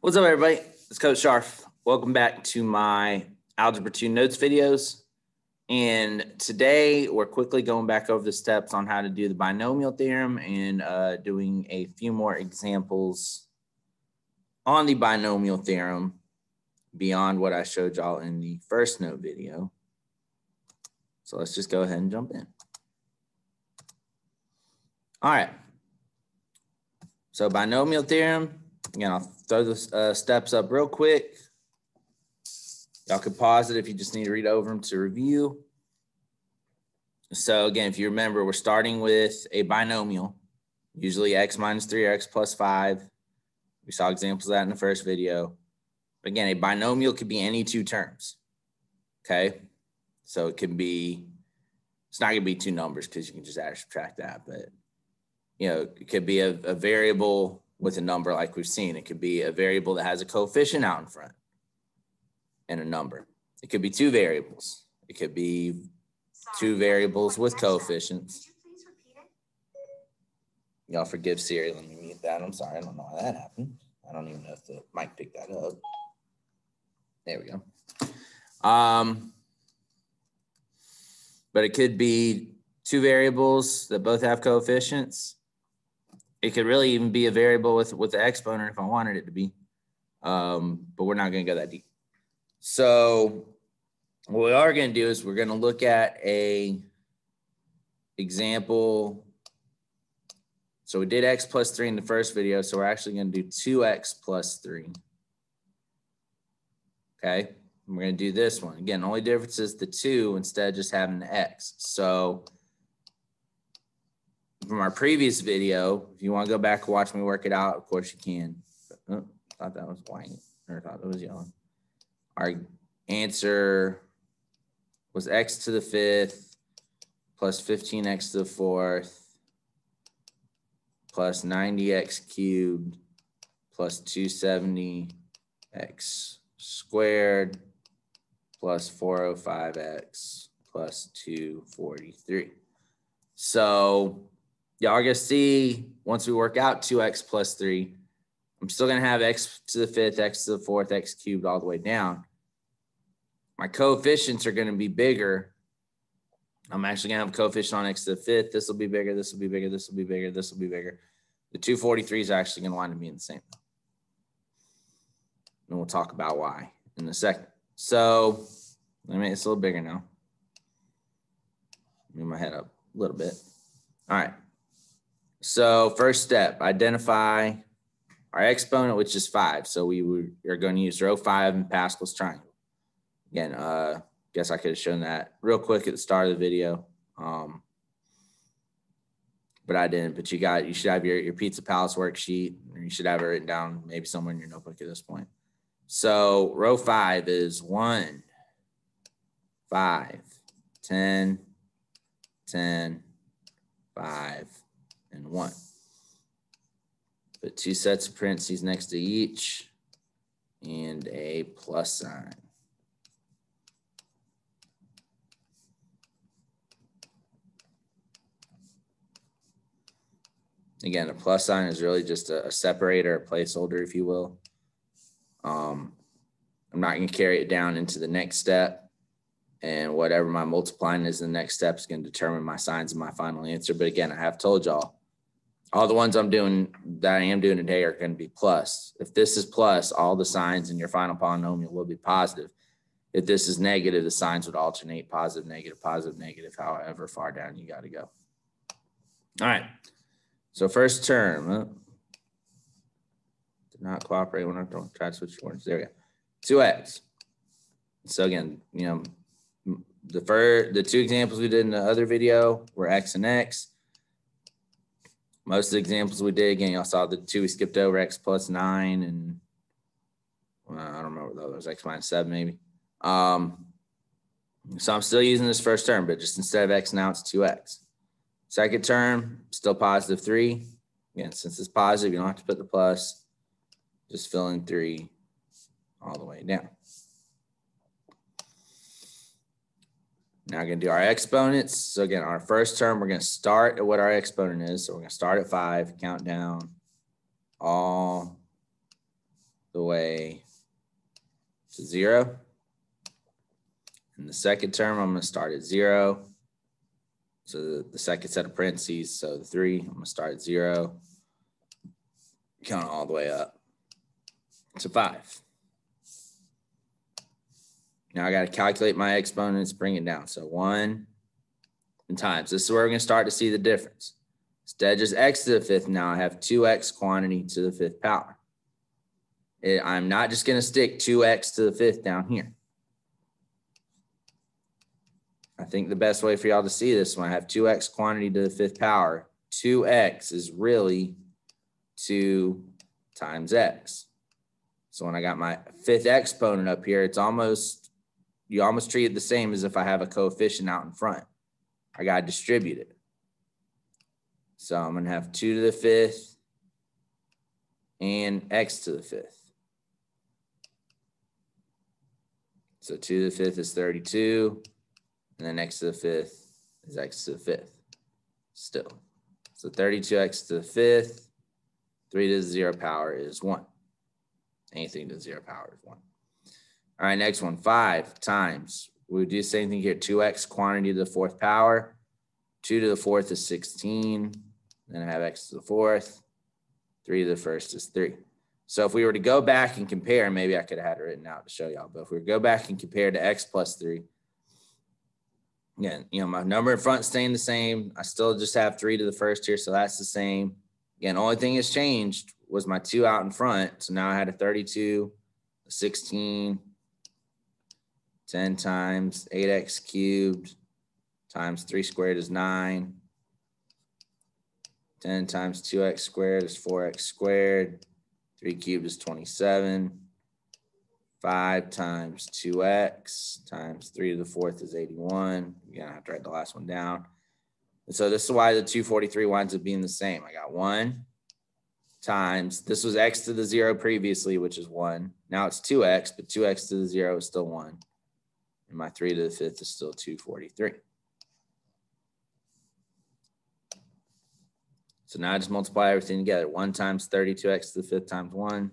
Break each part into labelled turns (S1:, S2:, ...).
S1: What's up, everybody? It's Coach Sharf. Welcome back to my Algebra 2 notes videos. And today we're quickly going back over the steps on how to do the binomial theorem and doing a few more examples on the binomial theorem beyond what I showed y'all in the first note video. So let's just go ahead and jump in. All right. So binomial theorem. Again, I'll throw the steps up real quick. Y'all could pause it if you just need to read over them to review. So again, if you remember, we're starting with a binomial, usually x minus 3 or x plus 5. We saw examples of that in the first video. But again, a binomial could be any two terms, okay? So it can be, it's not going to be two numbers because you can just add or subtract that. But, you know, it could be a variable with a number like we've seen. It could be a variable that has a coefficient out in front and a number. It could be two variables. It could be two variables with coefficients.
S2: Could you please repeat it?
S1: Y'all forgive Siri. Let me mute that. I'm sorry. I don't know how that happened. I don't even know if the mic picked that up. There we go. But it could be two variables that both have coefficients. It could really even be a variable with the exponent if I wanted it to be, but we're not going to go that deep. So what we are going to do is we're going to look at a example. So we did x plus 3 in the first video, so we're actually going to do 2x plus 3. Okay, and we're going to do this one. Again, the only difference is the 2 instead of just having the x. So from our previous video, if you want to go back and watch me work it out, of course you can. Oh, thought that was white, or thought it was yellow. Our answer was x to the 5th plus 15x to the 4th plus 90x cubed plus 270x squared plus 405x plus 243. So y'all are going to see once we work out 2x plus 3, I'm still going to have x to the 5th, x to the 4th, x cubed all the way down. My coefficients are going to be bigger. I'm actually going to have a coefficient on x to the 5th. This will be bigger, this will be bigger, this will be bigger, this will be bigger. The 243 is actually going to wind up being the same. And we'll talk about why in a second. So let me make this a little bigger now. Move my head up a little bit. All right. So first step, identify our exponent, which is 5. So we are going to use row 5 in Pascal's triangle. Again, guess I could have shown that real quick at the start of the video, but I didn't. But you should have your Pizza Palace worksheet, or you should have it written down maybe somewhere in your notebook at this point. So row 5 is 1, 5, 10, 10, 5, and 1. Put two sets of parentheses next to each and a plus sign. Again, a plus sign is really just a separator, a placeholder, if you will. I'm not going to carry it down into the next step. And whatever my multiplying is in the next step is going to determine my signs and my final answer. But again, I have told y'all, all the ones I am doing today are going to be plus. If this is plus, all the signs in your final polynomial will be positive. If this is negative, the signs would alternate positive, negative, however far down you got to go. All right. So first term, did not cooperate when I don't try to switch words. There we go. 2x. So again, you know, the two examples we did in the other video were x and x. Most of the examples we did, again, y'all saw the 2 we skipped over, x plus 9, and well, I don't remember those, x minus 7 maybe. So I'm still using this first term, but just instead of x now it's 2x. Second term, still positive 3. Again, since it's positive, you don't have to put the plus. Just fill in 3 all the way down. Now we're going to do our exponents. So again, our first term, we're going to start at what our exponent is. So we're going to start at 5, count down all the the way to 0. And the second term, I'm going to start at 0. So the second set of parentheses, so the 3, I'm going to start at 0. Count all the way up to 5. Now I got to calculate my exponents, bring it down. So 1 and times. This is where we're going to start to see the difference. Instead of just x to the 5th, now I have 2x quantity to the 5th power. I'm not just going to stick 2x to the 5th down here. I think the best way for y'all to see this, when I have 2x quantity to the 5th power, 2x is really 2 times x. So when I got my 5th exponent up here, it's almost, you almost treat it the same as if I have a coefficient out in front. I got to distribute it. So I'm going to have 2 to the 5th and x to the 5th. So 2 to the 5th is 32. And then x to the 5th is x to the 5th still. So 32x to the 5th, 3 to the 0 power is 1. Anything to the 0 power is 1. All right, next one, 5 times. We would do the same thing here, 2x quantity to the 4th power. 2 to the 4th is 16. Then I have x to the 4th. 3 to the 1st is 3. So if we were to go back and compare, maybe I could have had it written out to show y'all, but if we go back and compare to x plus 3, again, you know, my number in front staying the same. I still just have 3 to the 1st here, so that's the same. Again, only thing that's changed was my 2 out in front. So now I had a 32, a 16, 10 times 8x cubed times 3 squared is 9. 10 times 2x squared is 4x squared. 3 cubed is 27. 5 times 2x times 3 to the 4th is 81. Again, I have to write the last one down. And so this is why the 243 winds up being the same. I got 1 times, this was x to the 0 previously, which is 1. Now it's 2x, but 2x to the 0 is still 1. And my 3 to the 5th is still 243. So now I just multiply everything together. 1 times 32x to the 5th times 1.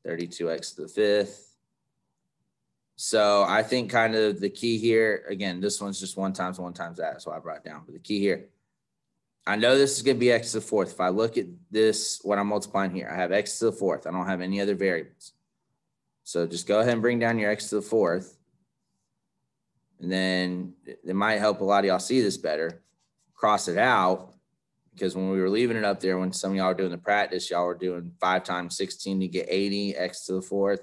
S1: 32x to the 5th. So I think kind of the key here, again, this one's just 1 times that. That's why I brought it down. But the key here, I know this is going to be x to the 4th. If I look at this, what I'm multiplying here, I have x to the 4th. I don't have any other variables. So just go ahead and bring down your x to the 4th. And then it might help a lot of y'all see this better. Cross it out. Because when we were leaving it up there, when some of y'all were doing the practice, y'all were doing 5 times 16 to get 80, x to the 4th,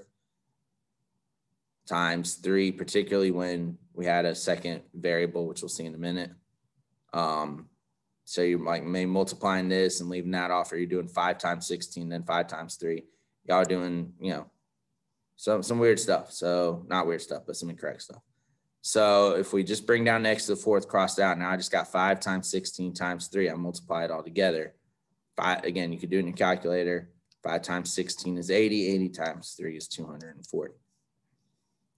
S1: times 3, particularly when we had a second variable, which we'll see in a minute. So you're like maybe multiplying this and leaving that off, or you're doing 5 times 16, then 5 times 3. Y'all are doing, you know, some weird stuff. So not weird stuff, but some incorrect stuff. So if we just bring down x to the 4th crossed out, now I just got 5 times 16 times 3. I multiply it all together. Again, you could do it in your calculator. 5 times 16 is 80. 80 times 3 is 240.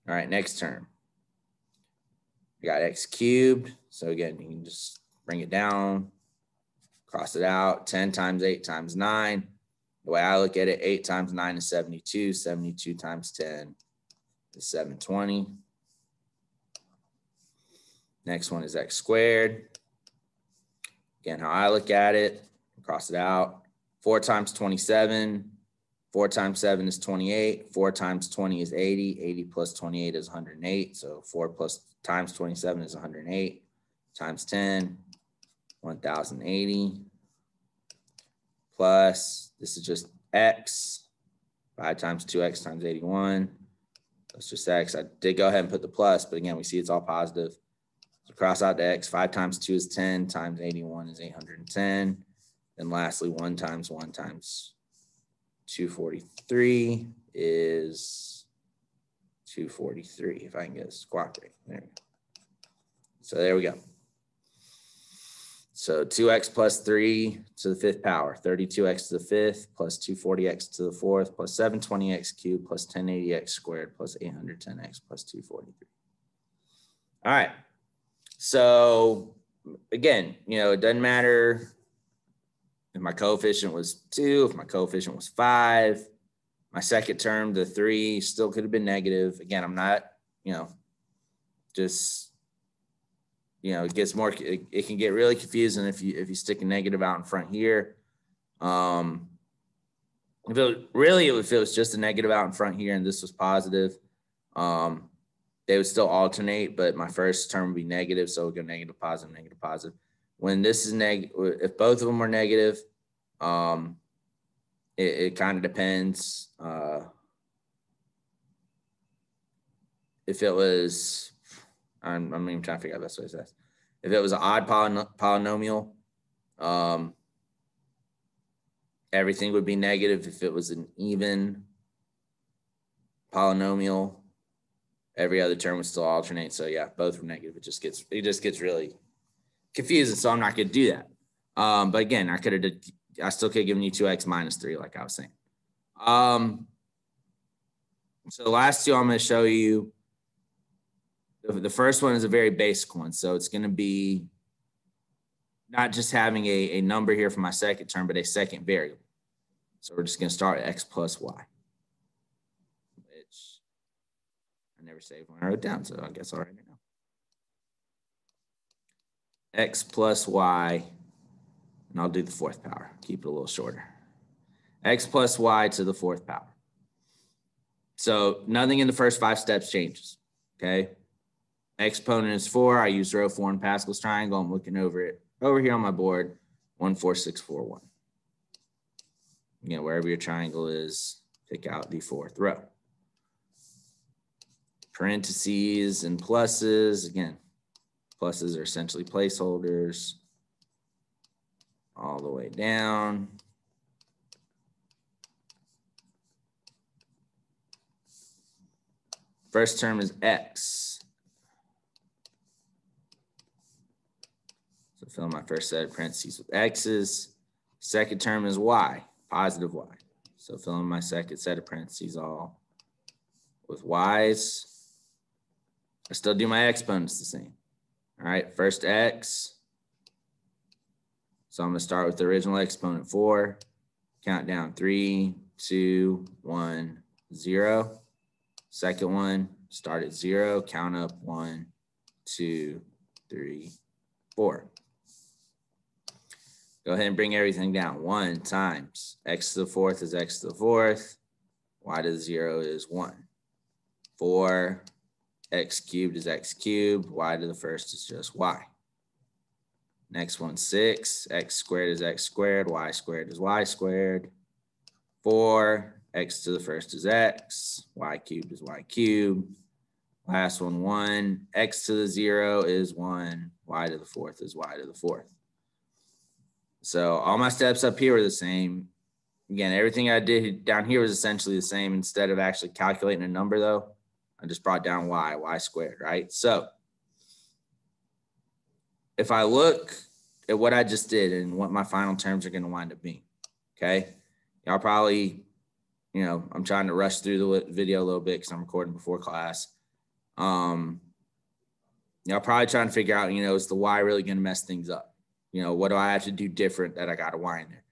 S1: All right, next term. We got x cubed. So again, you can just bring it down, cross it out. 10 times 8 times 9. The way I look at it, 8 times 9 is 72. 72 times 10 is 720. Next one is x squared. Again, how I look at it, cross it out. 4 times 27. 4 times 7 is 28. 4 times 20 is 80. 80 plus 28 is 108. So 4 plus times 27 is 108. Times 10, 1080. Plus, this is just x. 5 times 2x times 81. That's just x. I did go ahead and put the plus, but again, we see it's all positive. So cross out the x. 5 times 2 is 10, times 81 is 810. And lastly, 1 times 243 is 243, if I can get this cooperating. There we go. So there we go. So 2x plus 3 to the 5th power, 32x to the 5th, plus 240x to the 4th, plus 720x cubed, plus 1080x squared, plus 810x plus 243. All right. So again, you know, it doesn't matter if my coefficient was 2, if my coefficient was 5. My second term, the 3 still could have been negative. Again, I'm not, just, it gets more, it can get really confusing if you stick a negative out in front here. If it was just a negative out in front here and this was positive, they would still alternate, but my first term would be negative. So we'll go negative, positive, negative, positive. When this is negative, if both of them are negative, it kind of depends. If it was, I'm even trying to figure out the best way to say this. If it was an odd polynomial, everything would be negative. If it was an even polynomial, every other term would still alternate. So yeah, both were negative. It just gets really confusing. So I'm not going to do that. But again, I still could have given you 2x minus 3, like I was saying. So the last two I'm going to show you. The first one is a very basic one. So it's going to be not just having a number here for my second term, but a second variable. So we're just going to start at x plus y, which I never saved when I wrote down, so I guess I'll write it now. X plus y, and I'll do the 4th power. Keep it a little shorter. X plus y to the 4th power. So nothing in the first 5 steps changes, okay? Exponent is 4. I use row 4 in Pascal's triangle. I'm looking over here on my board, 1, 4, 6, 4, 1. Wherever your triangle is, pick out the 4th row. Parentheses and pluses. Again, pluses are essentially placeholders all the way down. First term is x. So fill in my first set of parentheses with x's. Second term is y, positive y. So fill in my second set of parentheses all with y's. I still do my exponents the same. All right, first x. So I'm going to start with the original exponent 4. Count down 3, 2, 1, 0. Second one, start at 0. Count up 1, 2, 3, 4. Go ahead and bring everything down. 1 times x to the 4th is x to the 4th. Y to the 0 is 1. 4, x cubed is x cubed. Y to the 1st is just y. Next one, 6. X squared is x squared. Y squared is y squared. 4. X to the 1st is x. Y cubed is y cubed. Last one, 1. X to the 0 is 1. Y to the 4th is y to the 4th. So all my steps up here were the same. Again, everything I did down here was essentially the same. Instead of actually calculating a number, though, I just brought down y squared, right? So if I look at what I just did and what my final terms are going to wind up being, okay? Y'all probably, I'm trying to rush through the video a little bit because I'm recording before class. Y'all probably trying to figure out, is the y really going to mess things up? What do I have to do different that I got a y in there?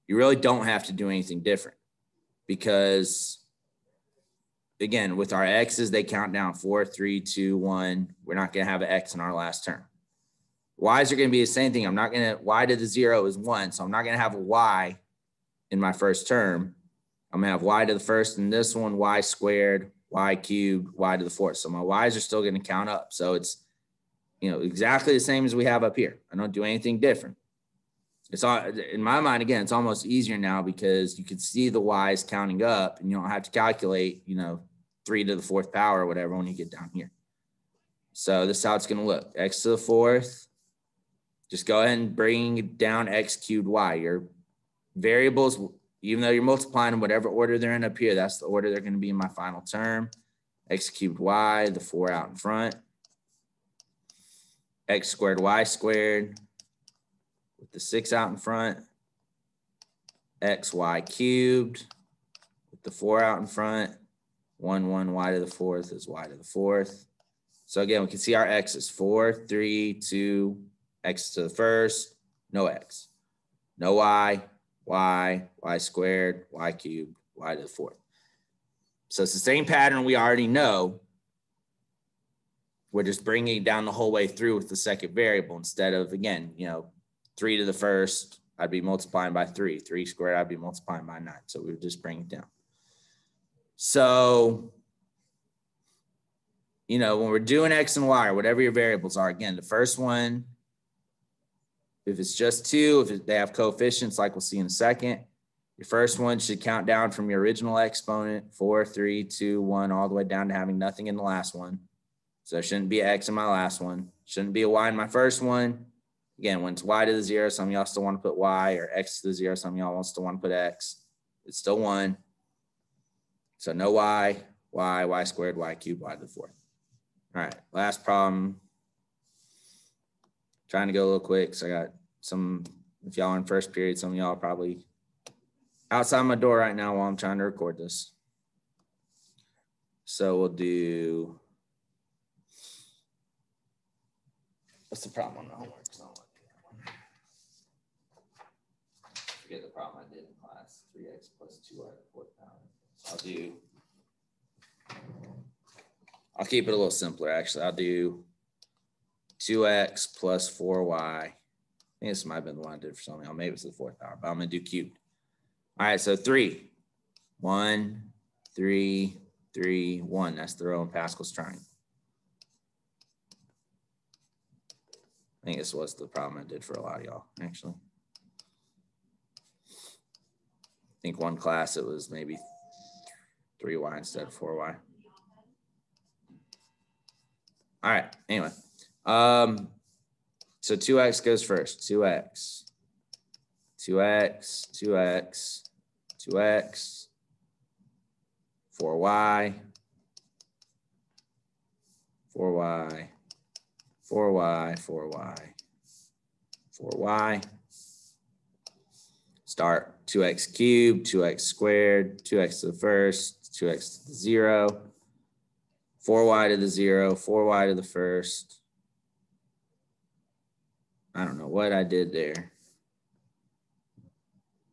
S1: You really don't have to do anything different because, again, with our x's, they count down 4, 3, 2, 1. We're not going to have an x in our last term. Y's are going to be the same thing. Y to the 0 is 1, so I'm not going to have a y in my first term. I'm going to have y to the 1st in this one, y squared, y cubed, y to the 4th. So my y's are still going to count up. So it's, exactly the same as we have up here. I don't do anything different. It's all, in my mind, again, it's almost easier now because you can see the y's counting up and you don't have to calculate, 3 to the 4th power or whatever when you get down here. So this is how it's going to look. X to the 4th. Just go ahead and bring down x cubed y. Your variables, even though you're multiplying in whatever order they're in up here, that's the order they're going to be in my final term. X cubed y, the 4 out in front. X squared y squared with the 6 out in front. Xy cubed with the 4 out in front. 1, 1, y to the 4th is y to the 4th. So again, we can see our x is 4, 3, 2, x to the 1st, no x. No y squared, y cubed, y to the 4th. So it's the same pattern we already know. We're just bringing it down the whole way through with the second variable instead of, again, 3 to the first, I'd be multiplying by 3. 3 squared, I'd be multiplying by 9. So we would just bring it down. So, when we're doing X and Y or whatever your variables are, again, the first one, if it's just 2, if they have coefficients like we'll see in a second, your first one should count down from your original exponent, 4, 3, 2, 1, all the way down to having nothing in the last one. So there shouldn't be an X in my last one. Shouldn't be a Y in my first one. Again, when it's Y to the 0, some of y'all still want to put Y, or X to the 0, some of y'all still want to put X. It's still 1. So no Y, Y squared, Y cubed, Y to the 4th. All right, last problem. Trying to go a little quick. So I got some, if y'all are in first period, some of y'all are probably outside my door right now while I'm trying to record this. So we'll do, what's the problem on the homework? Forget the problem I did in class, 3x plus 2y to the 4th power. So I'll keep it a little simpler, actually. I'll do 2x plus 4y. I think this might have been the one I did for something else. Maybe it's the 4th power, but I'm going to do cubed. All right, so 3. 1, 3, 3, 1. That's the row in Pascal's triangle. I think this was the problem I did for a lot of y'all, actually. I think one class it was maybe 3y instead of 4y. All right, anyway. So 2x goes first. 2x, 2x, 2x, 2x, 4y, 4y, 4y, 4y, 4y. Start 2x cubed, 2x squared, 2x to the first, 2x to the 0, 4y to the 0, 4y to the first. I don't know what I did there.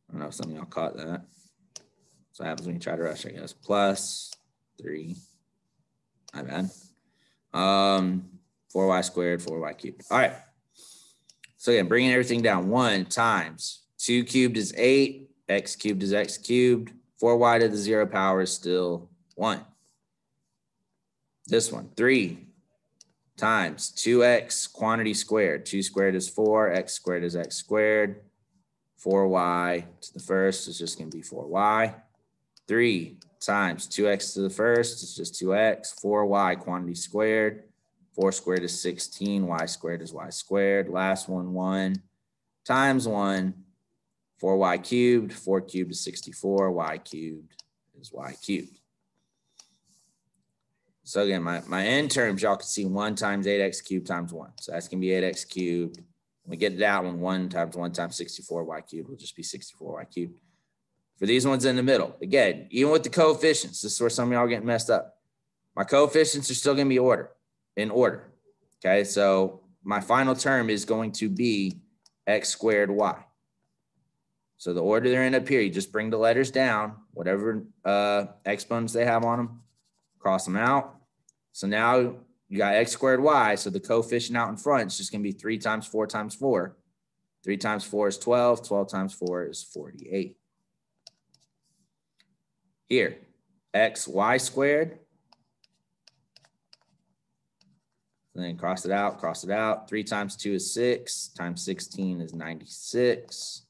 S1: I don't know if some of y'all caught that. That's what happens when you try to rush, I guess. Plus 3. My bad. 4y squared, 4y cubed. All right. So again, bringing everything down. 1 times 2 cubed is 8. X cubed is x cubed. 4y to the 0 power is still 1. This one, 3 times 2x quantity squared. 2 squared is 4. X squared is x squared. 4y to the first is just going to be 4y. 3 times 2x to the first is just 2x. 4y quantity squared. 4 squared is 16. Y squared is y squared. Last one, 1 times 1. 4y cubed. 4 cubed is 64. Y cubed is y cubed. So again, my end terms, y'all can see 1 times 8x cubed times 1. So that's going to be 8x cubed. When we get to that one, 1 times 64 y cubed will just be 64 y cubed. For these ones in the middle, again, even with the coefficients, this is where some of y'all are getting messed up. My coefficients are still going to be in order. Okay, so my final term is going to be x squared y. So the order they're in up here, you just bring the letters down, whatever exponents they have on them, cross them out. So now you got x squared y. So the coefficient out in front is just going to be 3 times 4 times 4. 3 times 4 is 12. 12 times 4 is 48. Here, x y squared. And then cross it out, cross it out. 3 times 2 is 6. Times 16 is 96.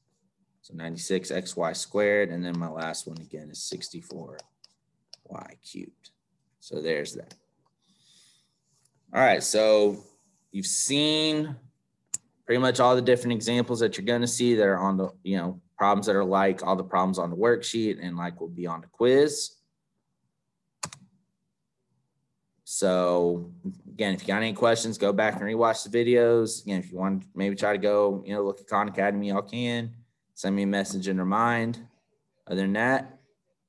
S1: So 96 xy squared. And then my last one again is 64 y cubed. So there's that. All right, so you've seen pretty much all the different examples that you're going to see that are on the, problems that are like all the problems on the worksheet and like will be on the quiz. So again, if you got any questions, go back and rewatch the videos. Again, if you want to maybe try to go, look at Khan Academy, y'all can. Send me a message and remind. Other than that,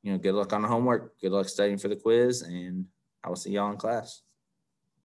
S1: good luck on the homework. Good luck studying for the quiz, and I will see y'all in class.